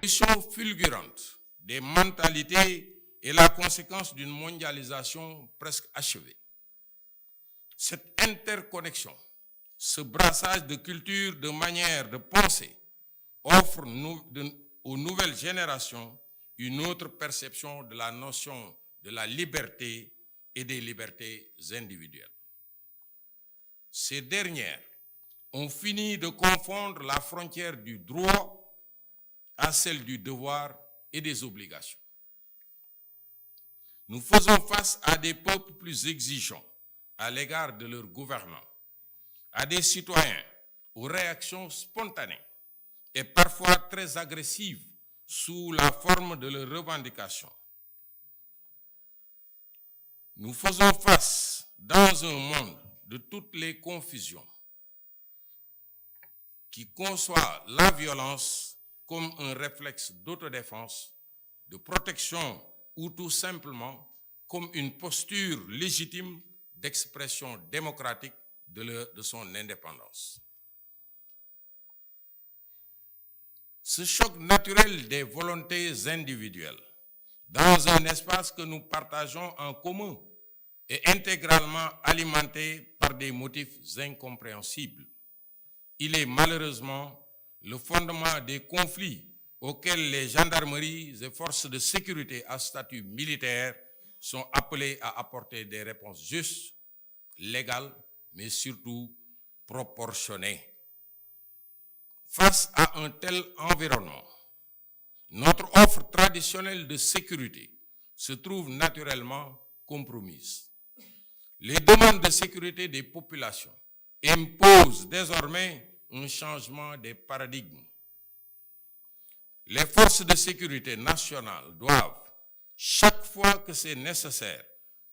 L'évolution fulgurante des mentalités est la conséquence d'une mondialisation presque achevée. Cette interconnexion, ce brassage de cultures, de manières de penser, offre aux nouvelles générations une autre perception de la notion de la liberté et des libertés individuelles. Ces dernières ont fini de confondre la frontière du droit à celle du devoir et des obligations. Nous faisons face à des peuples plus exigeants à l'égard de leurs gouvernants, à des citoyens aux réactions spontanées et parfois très agressives sous la forme de leurs revendications. Nous faisons face dans un monde de toutes les confusions qui conçoit la violence comme un réflexe d'autodéfense, de protection ou tout simplement comme une posture légitime d'expression démocratique de son indépendance. Ce choc naturel des volontés individuelles dans un espace que nous partageons en commun est intégralement alimenté par des motifs incompréhensibles. Il est malheureusement le fondement des conflits auxquels les gendarmeries et forces de sécurité à statut militaire sont appelées à apporter des réponses justes, légales, mais surtout proportionnées. Face à un tel environnement, notre offre traditionnelle de sécurité se trouve naturellement compromise. Les demandes de sécurité des populations imposent désormais un changement des paradigmes. Les forces de sécurité nationales doivent, chaque fois que c'est nécessaire,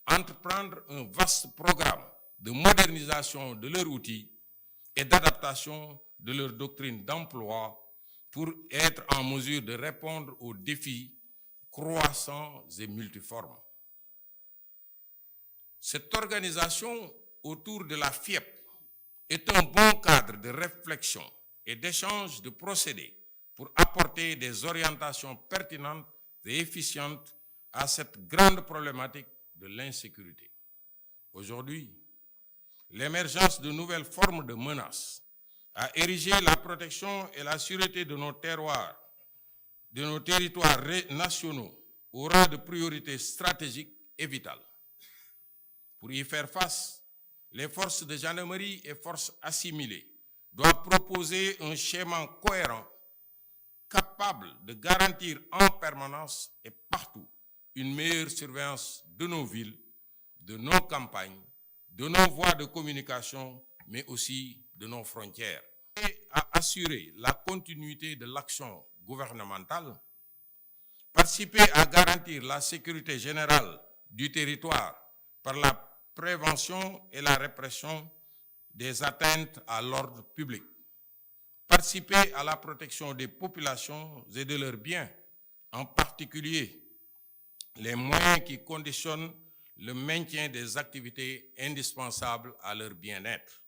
entreprendre un vaste programme de modernisation de leurs outils et d'adaptation de leur doctrine d'emploi pour être en mesure de répondre aux défis croissants et multiformes. Cette organisation autour de la FIEP est un bon cadre de réflexion et d'échange de procédés pour apporter des orientations pertinentes et efficientes à cette grande problématique de l'insécurité. Aujourd'hui, l'émergence de nouvelles formes de menaces a érigé la protection et la sûreté de nos terroirs, de nos territoires nationaux au rang de priorité stratégique et vitale. Pour y faire face, les forces de gendarmerie et forces assimilées doivent proposer un schéma cohérent, capable de garantir en permanence et partout une meilleure surveillance de nos villes, de nos campagnes, de nos voies de communication, mais aussi de nos frontières. Et à assurer la continuité de l'action gouvernementale, participer à garantir la sécurité générale du territoire par la prévention et la répression des atteintes à l'ordre public, participer à la protection des populations et de leurs biens, en particulier les moyens qui conditionnent le maintien des activités indispensables à leur bien-être.